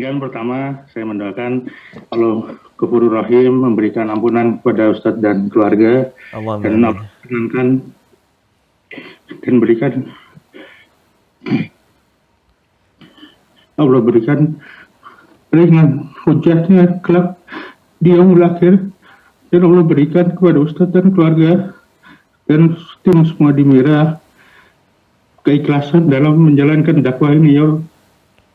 Demikian pertama saya mendoakan Allah Ghafurur Rahim memberikan ampunan kepada Ustadz dan keluarga dan Allah menenangkan dan Allah berikan ringan hujahnya kelak di yaumul akhir, dan Allah berikan kepada Ustadz dan keluarga dan tim semua di Mira keikhlasan dalam menjalankan dakwah ini ya Allah.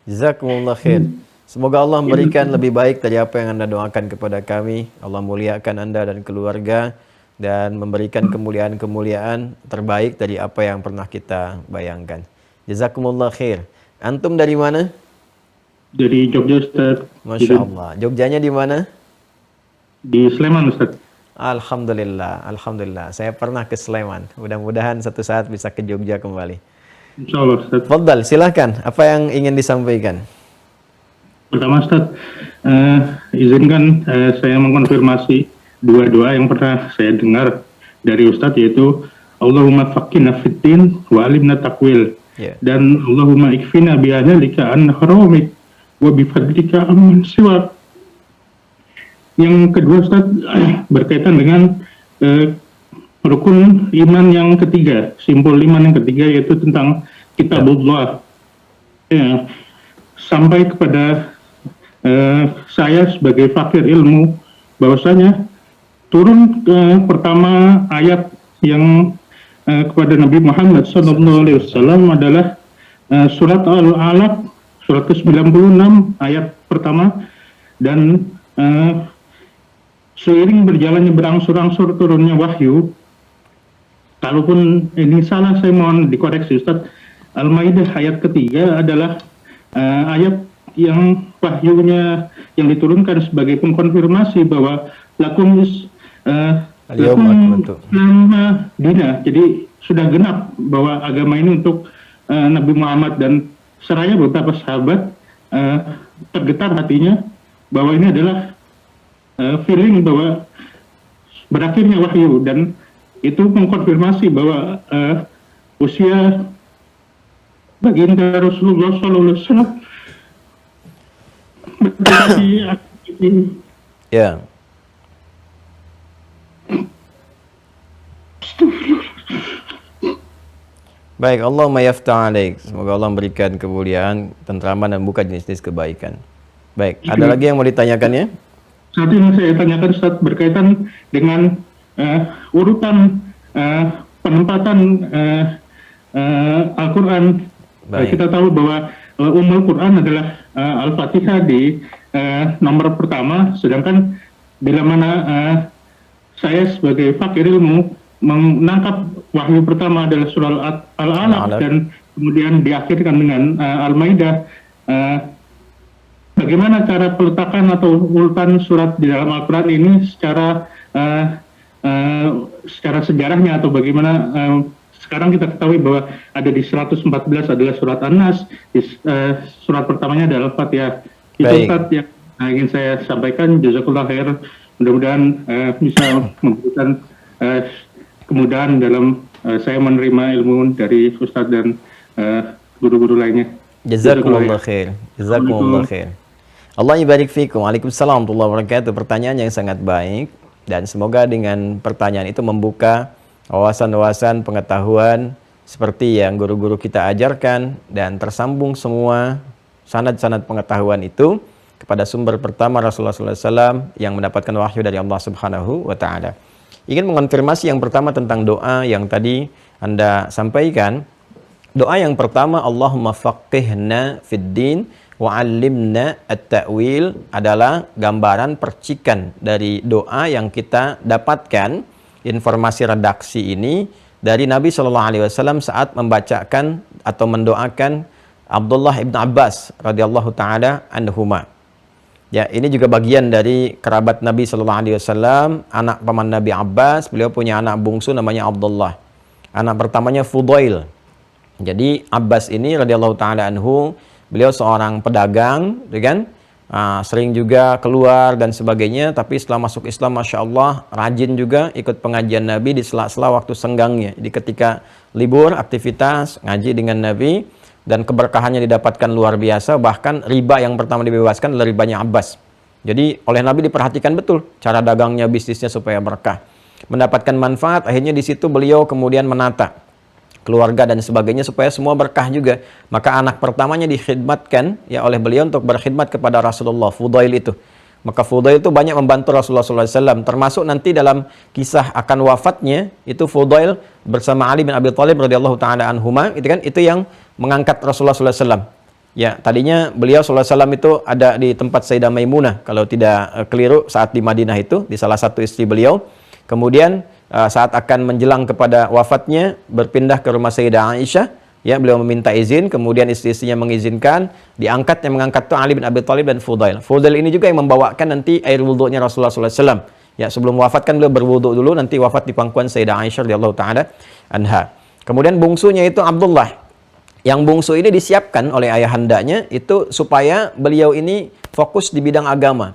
Jazakumullah khair. Semoga Allah memberikan lebih baik dari apa yang Anda doakan kepada kami. Allah muliakan Anda dan keluarga dan memberikan kemuliaan-kemuliaan terbaik dari apa yang pernah kita bayangkan. Jazakumullah khair. Antum dari mana? Dari Jogja, Ustaz. Masya Allah. Jogjanya di mana? Di Sleman, Ustaz. Alhamdulillah, Alhamdulillah. Saya pernah ke Sleman. Mudah-mudahan satu saat bisa ke Jogja kembali. Insya Allah, Ustaz. Fadal, silakan. Apa yang ingin disampaikan? Pertama, Ustaz, izinkan saya mengkonfirmasi dua doa yang pernah saya dengar dari Ustaz, yaitu Allahumma faqihna fiddin wa alimna takwil. Dan Allahumma ikfina bi'adhalika an haramik wa bifadlika amman siwak. Yang kedua, Ustaz, berkaitan dengan rukun iman yang ketiga, simpul iman yang ketiga, yaitu tentang kitabullah. Ya, sampai kepada saya sebagai fakir ilmu bahwasanya turun pertama ayat yang kepada Nabi Muhammad SAW adalah surat Al-Alaq, surat ke-96 ayat pertama, dan seiring berjalannya berangsur-angsur turunnya wahyu, kalaupun ini salah saya mohon dikoreksi Ustaz, Al-Maidah ayat ketiga adalah ayat yang wahyunya yang diturunkan sebagai pengkonfirmasi bahwa lakum dina, jadi sudah genap bahwa agama ini untuk Nabi Muhammad, dan seraya beberapa sahabat tergetar hatinya bahwa ini adalah feeling bahwa berakhirnya wahyu, dan itu mengkonfirmasi bahwa usia baginda Rasulullah SAW ya. Baik, Allahumma yaftah alaik. Semoga Allah memberikan kemuliaan, tentraman, dan buka jenis-jenis kebaikan. Baik, ada lagi yang mau ditanyakan ya? Saat ini saya tanyakan Ustaz berkaitan dengan urutan penempatan Al-Quran. Kita tahu bahwa Ummul Quran adalah Al-Fatihah di nomor pertama, sedangkan bila mana saya sebagai fakir ilmu menangkap wahyu pertama adalah surah Al-Alaq dan kemudian diakhirkan dengan Al-Maidah. Bagaimana cara peletakan atau urutan surat di dalam Al-Quran ini secara sejarahnya, atau bagaimana sekarang kita ketahui bahwa ada di 114 adalah surat An-Nas, surat pertamanya adalah Al-Fatihah. Itu Ustaz yang ingin saya sampaikan. Jazakallah khair. Mudah-mudahan bisa memberikan kemudahan dalam saya menerima ilmu dari Ustaz dan guru-guru lainnya. Jazakumullah khair. Jazakumullah khair. Allah ibarik fikum. Waalaikumsalam warahmatullahi wabarakatuh. Pertanyaan yang sangat baik, dan semoga dengan pertanyaan itu membuka wawasan-wawasan pengetahuan seperti yang guru-guru kita ajarkan, dan tersambung semua sanad-sanad pengetahuan itu kepada sumber pertama Rasulullah SAW yang mendapatkan wahyu dari Allah Subhanahu wa Ta'ala. Ingin mengonfirmasi yang pertama tentang doa yang tadi Anda sampaikan. Doa yang pertama, Allahumma faqihna fid din wa 'allimna at-ta'wil, adalah gambaran percikan dari doa yang kita dapatkan informasi redaksi ini dari Nabi SAW saat membacakan atau mendoakan Abdullah ibn Abbas radhiyallahu taala anhuma. Ya, ini juga bagian dari kerabat Nabi SAW, anak paman Nabi Abbas. Beliau punya anak bungsu namanya Abdullah. Anak pertamanya Fudail. Jadi Abbas ini radhiyallahu taala anhu, beliau seorang pedagang, kan? Sering juga keluar dan sebagainya, tapi setelah masuk Islam, Masya Allah, rajin juga ikut pengajian Nabi di sela-sela waktu senggangnya. Jadi ketika libur, aktivitas, ngaji dengan Nabi, dan keberkahannya didapatkan luar biasa. Bahkan riba yang pertama dibebaskan adalah ribanya Abbas. Jadi oleh Nabi diperhatikan betul cara dagangnya, bisnisnya supaya berkah, mendapatkan manfaat. Akhirnya di situ beliau kemudian menata keluarga dan sebagainya supaya semua berkah juga. Maka anak pertamanya dikhidmatkan ya oleh beliau untuk berkhidmat kepada Rasulullah, Fudail itu. Maka Fudail itu banyak membantu Rasulullah SAW, termasuk nanti dalam kisah akan wafatnya itu Fudail bersama Ali bin Abi Thalib radhiyallahu taala anhuma, itu kan itu yang mengangkat Rasulullah SAW. Ya, tadinya beliau SAW itu ada di tempat Sayyidah Maimunah kalau tidak keliru saat di Madinah itu, di salah satu istri beliau. Kemudian saat akan menjelang kepada wafatnya berpindah ke rumah Sayyidah Aisyah, ya beliau meminta izin, kemudian istri-istrinya mengizinkan, yang mengangkat itu Ali bin Abi Thalib dan Fudail. Fudail ini juga yang membawakan nanti air wudhunya Rasulullah SAW. Ya, sebelum wafat kan beliau berwudhu dulu, nanti wafat di pangkuan Sayyidah Aisyah radhiyallahu taala anha. Kemudian bungsunya itu Abdullah. Yang bungsu ini disiapkan oleh ayahandanya itu supaya beliau ini fokus di bidang agama.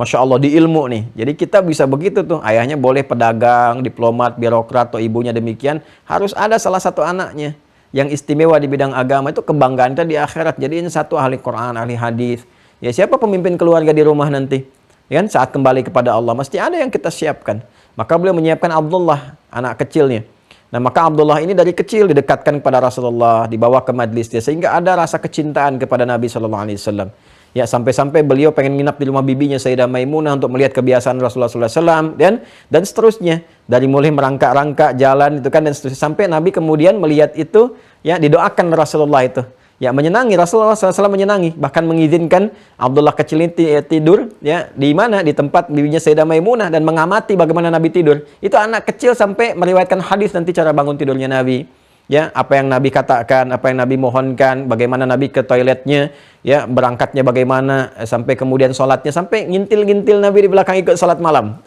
Masya Allah, di ilmu nih. Jadi kita bisa begitu tuh. Ayahnya boleh pedagang, diplomat, birokrat, atau ibunya demikian. Harus ada salah satu anaknya yang istimewa di bidang agama, itu kebanggaan kita di akhirat. Jadi ini satu ahli Quran, ahli hadis. Ya, siapa pemimpin keluarga di rumah nanti? Ya kan, saat kembali kepada Allah, mesti ada yang kita siapkan. Maka beliau menyiapkan Abdullah, anak kecilnya. Nah, maka Abdullah ini dari kecil didekatkan kepada Rasulullah, dibawa ke majlisnya, sehingga ada rasa kecintaan kepada Nabi SAW. Ya, sampai-sampai beliau pengen nginap di rumah bibinya Sayyidah Maimunah untuk melihat kebiasaan Rasulullah SAW dan seterusnya. Dari mulai merangkak-rangkak jalan itu kan dan seterusnya. Sampai Nabi kemudian melihat itu, ya didoakan Rasulullah itu. Ya, menyenangi, Rasulullah SAW menyenangi. Bahkan mengizinkan Abdullah kecil ini tidur, ya di mana? Di tempat bibinya Sayyidah Maimunah dan mengamati bagaimana Nabi tidur. Itu anak kecil sampai meriwayatkan hadis nanti cara bangun tidurnya Nabi. Ya, apa yang Nabi katakan, apa yang Nabi mohonkan, bagaimana Nabi ke toiletnya, ya berangkatnya bagaimana, sampai kemudian sholatnya, sampai ngintil-ngintil Nabi di belakang ikut sholat malam.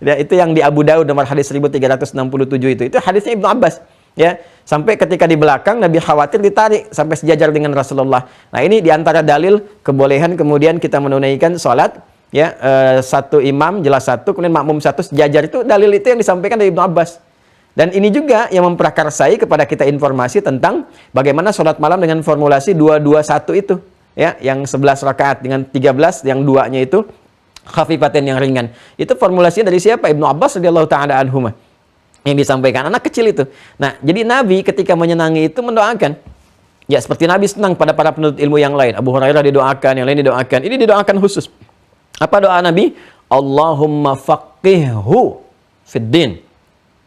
Ya, itu yang di Abu Daud nomor hadis 1367 itu hadisnya Ibnu Abbas. Ya, sampai ketika di belakang Nabi khawatir ditarik sampai sejajar dengan Rasulullah. Nah, ini diantara dalil kebolehan kemudian kita menunaikan sholat, ya satu imam jelas satu, kemudian makmum satu sejajar, itu dalil itu yang disampaikan dari Ibnu Abbas. Dan ini juga yang memprakarsai kepada kita informasi tentang bagaimana sholat malam dengan formulasi 2-2-1 itu. Ya, yang 11 rakaat dengan 13, yang duanya itu khafifatain yang ringan. Itu formulasinya dari siapa? Ibnu Abbas radhiyallahu taala anhuma. Yang disampaikan anak kecil itu. Nah, jadi Nabi ketika menyenangi itu mendoakan. Ya, seperti Nabi senang pada para penuntut ilmu yang lain. Abu Hurairah didoakan, yang lain didoakan. Ini didoakan khusus. Apa doa Nabi? Allahumma faqihhu fid din.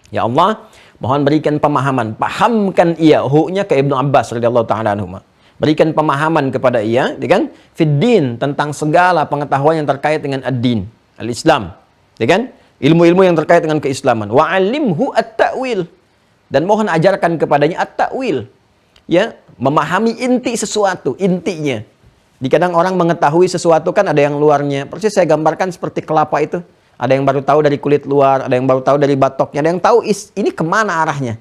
Ya Allah, mohon berikan pemahaman, pahamkan ia, hu-nya ke Ibnu Abbas radhiyallahu taala anhuma. Berikan pemahaman kepada ia, ya kan? Fiddin, tentang segala pengetahuan yang terkait dengan ad-din, al-Islam, ya kan? Ilmu-ilmu yang terkait dengan keislaman. Wa 'allimhu at-ta'wil. Dan mohon ajarkan kepadanya at-ta'wil. Ya, memahami inti sesuatu, intinya. Di kadang orang mengetahui sesuatu kan ada yang luarnya. Persis saya gambarkan seperti kelapa itu. Ada yang baru tahu dari kulit luar, ada yang baru tahu dari batoknya, ada yang tahu ini kemana arahnya.